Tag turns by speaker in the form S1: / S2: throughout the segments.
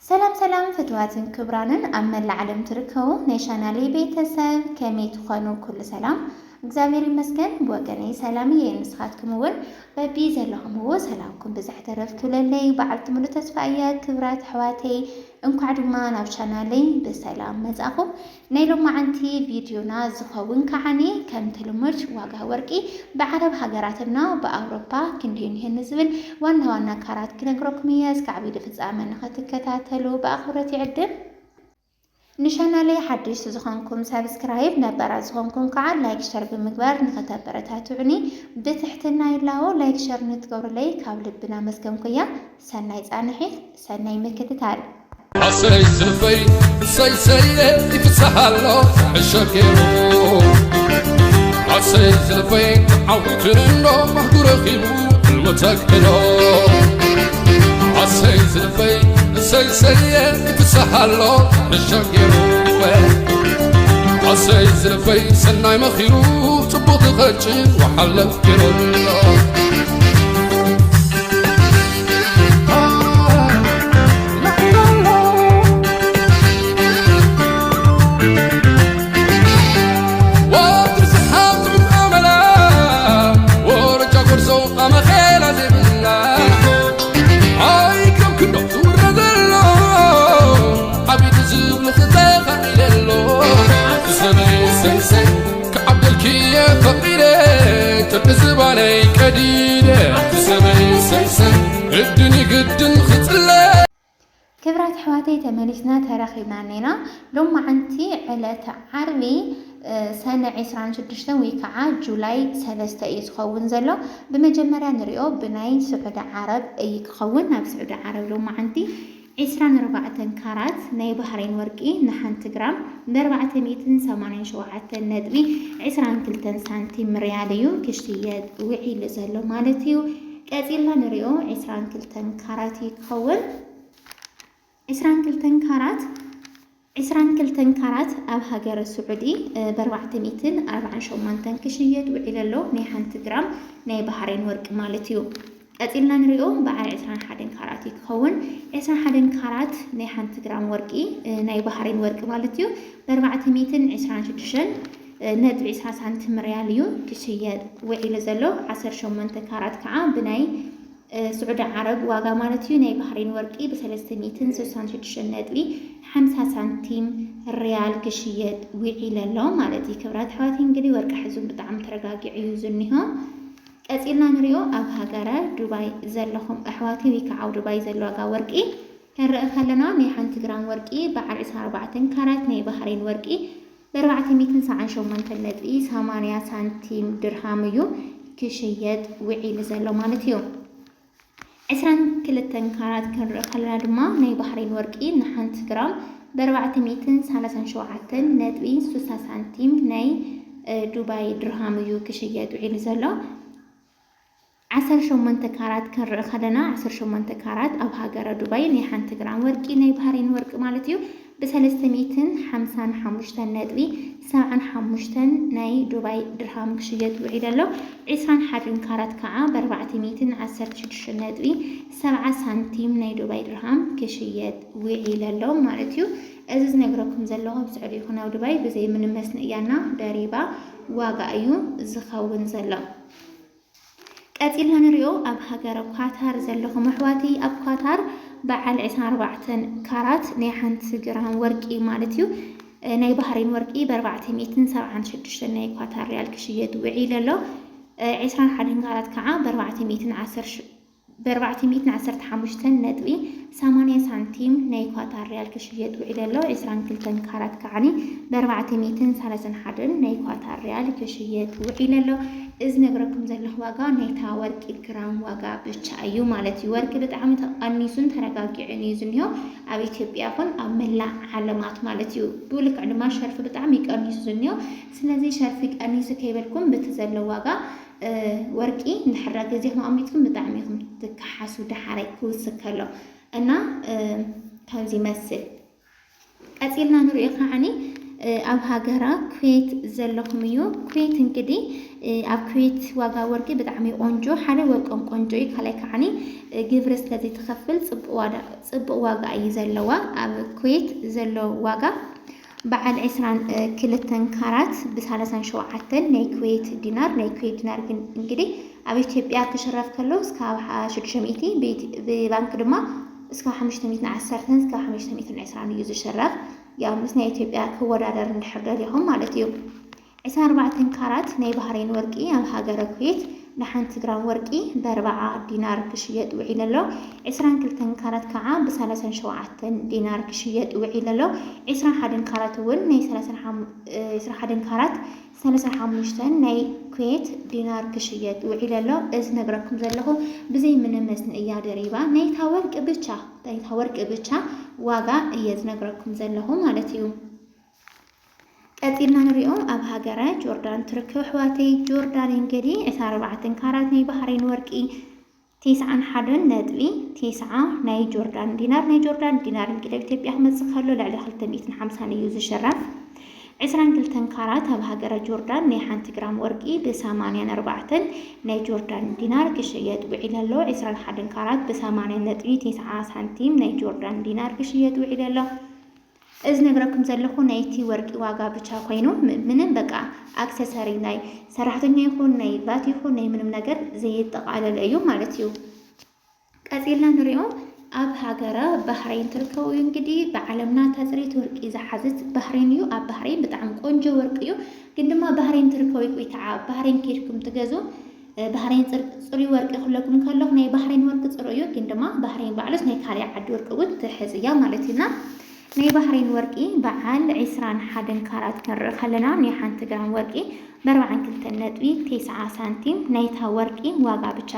S1: سلام سلام فتواتن كبرانن أما العالم تركو نيشانا لي بيتساب كمي تخانو كل سلام እግዚአብሔር ይመስገን በወገኔ ሰላምዬ ንስኻትኩም ወል በቢዘ ለሁም ሰላምኩም ብዛሕት ረፍቱ ለለይ በዓልት ሙሉ ተስፋያ ክብራት ሕዋተይ እንኳዕ ድማ ናብ ቻናለይ በሰላም መጻኹም ናይ ሎማዓንቲ ቪድዮና ዝኸውን ከዓኒ ከም ትልምድ ዋጋ ወርቂ በዓረብ ሃገራትና በአውሮፓ ክንዲን ይህን ዝብል ዋና ዋና ካራት ክነግረኩም እስከ ዓቢይ ፍጻመ ንኽትከታተሉ በአኽብሮት ይዕድም نشانالي حدش زخانكم سبسكرايب نبرا زخانكم كعال لايك شر بمقبار نختبرتاتوني بتحتنا يلاو لايك شر نتقور لي كابل بنا مسكم كيا سناي زانحي سناي مكتتال
S2: عسي زلفي سيسي تفسحالو الشكيرو عسي زلفي عوترنو مهدور خيبو المتكرو عسي زلفي سيسي تفسحالو الشكيرو عسي زلفي سناي مخيرو تبوط الغجي وحلف كيرو تبزباني كديدة تسمي سيسن الدنيا قدن خطلة
S1: كبرات حواتي تمارسنا تراخينا نينا لما عنتي على تعربي سنة 26 ويكعا جولاي 3 يخون زلو بمجمرة نريو بناي سعود عرب يخون ناب سعود عرب لما عنتي 24 كارات ناي بحرين ورقي نحنت جرام ب4 ميتين 87 ندبي 22 سنتيم رياليو كشتيات وعي لزلو مالتيو كازيلا نريو 22 كارات يخون 22 كارات أب هاجر السعودي ب4 ميتين 48 كشتيات وعي للو ناي حنت جرام ناي بحرين ورق مالتيو أتيلنا نريو بعد 21 كارات يكون 21 كارات ناي حنت جرام ورقي ناي بحرين ورق مالتيو ب4 ميتين 26 ندبي 10 سنتيم رياليو كشيات وعي لزلو 18 كارات كعا بناي سعود عرب واقع مالتيو ناي بحرين ورقي ب3 ميتين 66 ندبي 50 سنتيم ريال كشيات وعي للو مالتي كبرات حواتي انقلي ورق حزون بطعم ترقاقي عيوزنهم أتيلنا نريو أب هاجرة دبي زلهم أحواتي ويكعو دبي زلوا جا ورقي هالرأي خلنا ني حنت جرام ورقي بعد 4 كارات ناي بحرين ورقي ب4 ميتين 9 تلتقي 8 سنتيم درهميو كشيات وعي لزلو مالتيو 22 كارات كالرأي خلنا دما ناي بحرين ورقي نحنت جرام ب4 ميتين 37 ندبي 6 سنتيم ناي دبي درهميو كشيات وعي لزلو 18 كارات كان خدنا 18 كارات أو هاجر دبي ني حنت جرام ورقي ناي بحرين ورق مالتيو ب355 ندبي 75 ناي دبي درهم كشيات وعيدلو 21 كارات كعا ب416 ندبي 7 سنتيم ناي دبي درهم كشيات وعيدلو مالتيو أزز نقرأكم زلوها بسعودي هنا ودبي بزي من مسنقيانا دريبا واقع أيو زخون زلو أتيلنا نريو أب هاجر قطر زلهم حواتي أب قطر بعد 24 كارات ناي حنت جرام ورقي مالتيو ناي بحرين ورقي ب4 ميتين 76 ناي قطر ريال كشيات وعي للو 21 كارات كعا ب4 ميتين 415 ندبي 8 سنتيم ناي قطر ريال كشيات وعي للو 22 كارات كعني ب4 ميتين 31 ناي قطر ريال كشيات وعي للو إذ نقرأكم زله واقع نيتا ورق الجرام واقع بتشايو مالتي ورق بتعم تقنيسون ترقاقي عنيزنيو أبي تبيعون أملا علامات مالتيو بقولك عندما شرف بتعم يقنيسونيو سنزي شرفك أنيس كيبلكم بتزله واقع ورقي نحرق زيهم أميتكم بتعميهم تكحسو دحرق وسكلو أنا كان زي مسل أتيلنا نريق عني ኣብ ሃገራ ኩዌት ዘለኹም እዩ ኩዌት እንግዲህ ኣብ ኩዌት ዋጋ ወርቂ ብጣዕሚ ቆንጆ ሓደ ወርቆም ቆንጆ እዩ ካልኣይ ከዓኒ ግብሪ ስለዚ ትኸፍል ጽቡቕ ዋጋ እዩ ዘለዋ ኣብ ኩዌት ዘሎ ዋጋ በዓል 22 ካራት ብ37 ናይ ኩዌት ዲናር ናይ ኩዌት ዲናር እንግዲህ ኣብ ኢትዮጵያ ክሽረፍ ከሎ እስካብ 600 ብባንክ ድማ እስካብ 510 እስካብ 520 እዩ ዝሽረፍ ያው ምስ ናይ ኢትዮጵያ ክወዳደር እንድሕር ይኹም ማለት እዩ 24 ካራት ናይ ባህሬን ወርቂ ኣብ ሃገረ ኩዌት ንሓንቲ ግራም ወርቂ ብ40 ዲናር ክሽየጥ ውዒል ኣሎ 22 ካራት ከዓ ብ37 ዲናር ክሽየጥ ውዒል ኣሎ 21 ካራት እውን ናይ 21 ካራት 35 ናይ ኩዌት ዲናር ክሽየጥ ውዒል ኣሎ እዚ ነግረኩም ዘለኹ ብዘይ ምንም መስንእያ ደሪባ ናይታ ወርቂ ብቻ ዋጋ እየ ዝነግረኩም ዘለኹ ማለት እዩ ቀፂልና ንሪኦ ኣብ ሃገረ ጆርዳን ትርከብ ኣሕዋተይ ጆርዳን እንግዲህ 24 ካራት ናይ ባህሬን ወርቂ 91.9 ናይ ጆርዳን ዲናር እንግዲህ ኢትዮጵያ ክመጽእ ከሎ ልዕሊ 250 እዩ ዝሽረፍ 22 ካራት ኣብ ሃገረ ጆርዳን ናይ 1 ግራም ወርቂ ብ84 ናይ ጆርዳን ዲናር ክሽየጥ ውዒል ኣሎ 21 ካራት ብ80.9 ሳንቲም ናይ ጆርዳን ዲናር ክሽየጥ ውዒል ኣሎ እዚ ነግረኩም ዘለኹ ናይቲ ወርቂ ዋጋ ብቻ ኮይኑ ምንም በቃ አክሰሰሪ ናይ ሰራሕተኛ ይኹን ናይ ባት ይኹን ናይ ምንም ነገር ዘይጠቃለለ እዩ ማለት እዩ ቀፂልና ንሪኦ ኣብ ሃገረ ባህሬን ትርከቡ እንግዲህ በዓለምና ተፅሪት ወርቂ ዝሓዘት ባህሬን እዩ ኣብ ባህሬን ብጣዕሚ ቆንጆ ወርቂ እዩ ግን ድማ ባህሬን ትርከቡ ወይ ከዓ ባህሬን ከይድኩም ትገዙ ባህሬን ፅሩይ ወርቂ ክለኩም ከለኹ ናይ ባህሬን ወርቂ ፅሩይ እዩ ግን ድማ ባህሬን ባዕሉስ ናይ ካልእ ዓዲ ወርቂ እውን ትሕዝ እያ ማለት ኢና ናይ ባህሬን ወርቂ በዓል 21 ካራት ክንርኢ ከለና ናይ 1 ግራም ወርቂ ብ42.9 ሳንቲም ናይታ ወርቂ ዋጋ ብቻ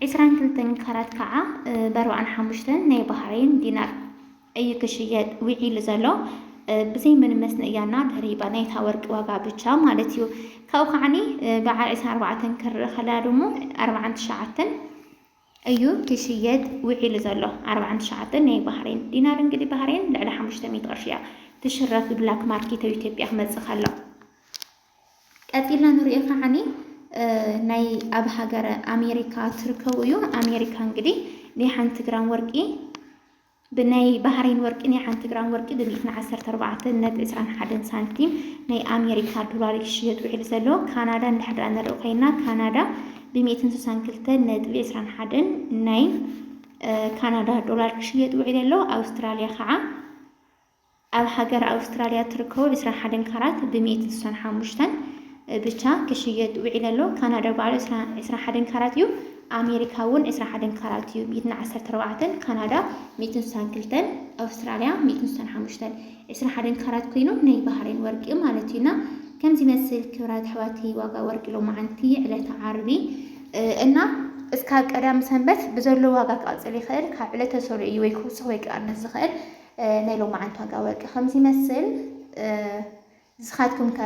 S1: 22 ካራት ከዓ ብ45 ናይ ባህሬን ዲናር እዩ ክሽየጥ ውዒሉ ዘሎ ብዘይ ምንም መስንእያና ደሪባ ናይታ ወርቂ ዋጋ ብቻ ማለት እዩ ካብኡ ከዓኒ በዓል 24 ክንርኢ ከለና ድሞ 49 እዩ ክሽየጥ ውዒሉ ዘሎ 49 ናይ ባህሬን ዲናር እንግዲህ ባህሬን ልዕሊ 500 ቅርሺ እያ ትሽረፍ ብላክ ማርኬት ኣብ ኢትዮጵያ ክመጽእ ከሎ ቀፂልና ንሪኦ ከዓኒ ናይ ኣብ ሃገረ ኣሜሪካ ትርከቡ እዩ ኣሜሪካ እንግዲህ ናይ 1 ግራም ወርቂ ብናይ ባህሬን ወርቂ ናይ 1 ግራም ወርቂ ብ114.21 ሳንቲም ናይ ኣሜሪካ ዶላር ክሽየጥ ውዒሉ ዘሎ ካናዳ እንድሕር ንሪኦ ኮይና ካናዳ ብ162.21 ናይ ካናዳ ዶላር ክሽየጥ ውዒሉ ኣሎ ኣውስትራልያ ከዓ ኣብ ሃገር ኣውስትራልያ ትርከቡ 21 ካራት ብ165 ብቻ ክሽየጥ ውዒሉ ኣሎ ካናዳ ባዕሉ 21 ካራት እዩ ኣሜሪካ እውን 21 ካራት እዩ 114 ካናዳ 162 ኣውስትራልያ 165 21 ካራት ኮይኑ ናይ ባህሬን ወርቂ ማለት እዩና ከምዚ መስል ክብራት ኣሕዋቲ ዋጋ ወርቂ ሎማዓንቲ ዕለተ ዓርቢ እና እስካብ ቀዳም ሰንበት ብዘሎ ዋጋ ክቅፅል ይኽእል ካብ ዕለተ ሰሉዕ እዩ ወይ ክውስኽ ወይ ክቐንስ ዝኽእል ናይ ሎማዓንቲ ዋጋ ወርቂ ከምዚ መስል ዝኻትኩም ከ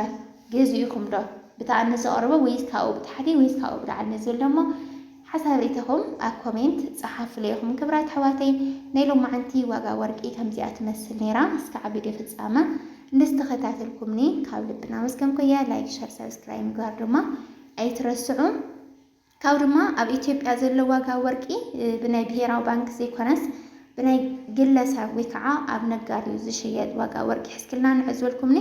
S1: ገዚኡኹም ዶ ብተኣነሰ ቀርቦ ወይስ ካብኡ ብታሕቲ ወይስ ካብኡ ብላዕሊ ንዝብል ደሞ ሓሳብ ሪኢኹም ኣብ ኮሜንት ፀሓፍለይኹም ክብራት ኣሕዋተይ ናይ ሎማዓንቲ ዋጋ ወርቂ ከምዚኣ ትመስል ነይራ እስካብ ቪድዮ ፍጻመ ንስተኸታተልኩምኒ ካብ ልብና መስገንኩያ ላይክ ሸር ሰብስክራይብ ምግባር ድማ ኣይትረስዑ ካብ ድማ ኣብ ኢትዮጵያ ዘሎ ዋጋ ወርቂ ብናይ ብሄራዊ ባንክ ዘይኮነስ ብናይ ግለሰብ ወይ ከዓ ኣብ ነጋዴ ዝሽየጥ ዋጋ ወርቂ ሕስክልና ንዕዘልኩምኒ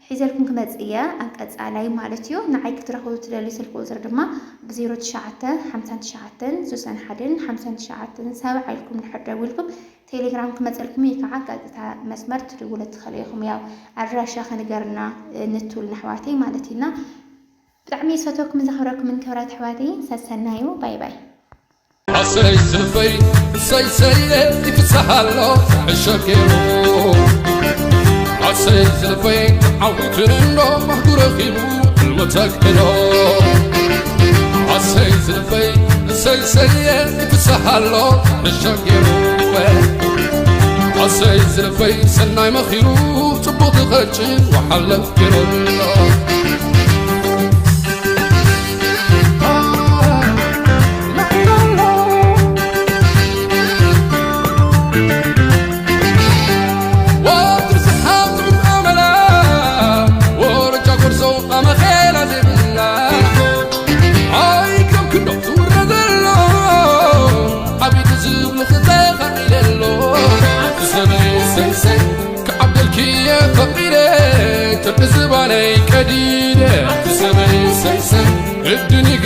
S1: ሒዘልኩም ክመጽእየ ኣብ ቀጻላይ ማለት እዩ ንዓይ ክትረኽቡ ትደልዩ ስልክ ቁፅሪ ድማ ብ0959615970 ኢልኩም ንድሕር ደውልኩም ቴሌግራም ክመፀልኩም ወይ ከዓ ቀጥታ መስመር ትድውሉ ትኽእሉ ኢኹም ያው ኣድራሻ ከንገርና ንትውል ኣሕዋተይ ማለት ኢና ብጣዕሚ ዝፈተውኩም ዘኽብረኩምን ክብራት ኣሕዋተይ ሰሰናዩ ባይ ባይ
S2: عسي زلفي سيسي يفسحلو الشكيرو عسي زلفي عودتنو مهدور خيبو المتكلو عسي زلفي سيسي يفسحلو الشكيرو عسي زلفي سناي مخيرو تبوط غجي وحلف كيرو سي كعبدلك يا فقيرة تبزباني كديدة عبد سمي سي الدنيا